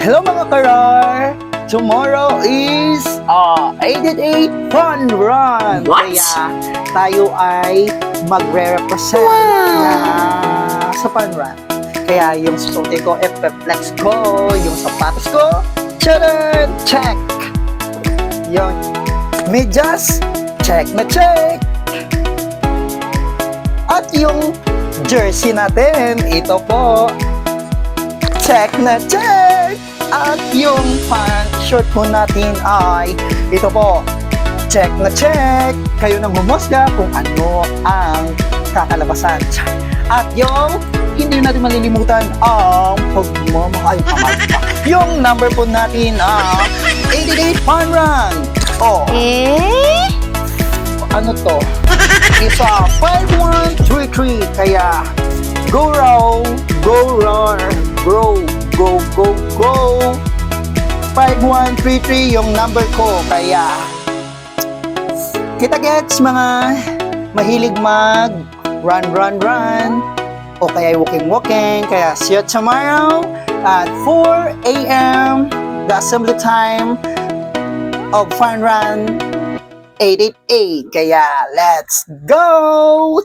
Hello mga karar! Tomorrow is 888 Fun Run! What? Kaya tayo ay magre-represent na sa Fun Run. Kaya yung susuotin ko, FF-Flex ko, yung sapatos ko, charan! Check! Yung medyas, check na check! At yung jersey natin, ito po, check na check! At yung pant shirt po natin ay ito po, check na check! Kayo nang humusga kung ano ang kakalabasan. At yung hindi natin malilimutan ang pagmamahal kamay. Yung number po natin ang 88 Fun Run. Oh, ano to? Isa 5133. Kaya go row, go roar, grow, go, go, go. 5133 yung number ko. Kaya kita gets mga mahilig mag run, run, run. O kaya walking. Kaya see you tomorrow at 4 a.m. the assembly time of Fun Run 888. Kaya let's go!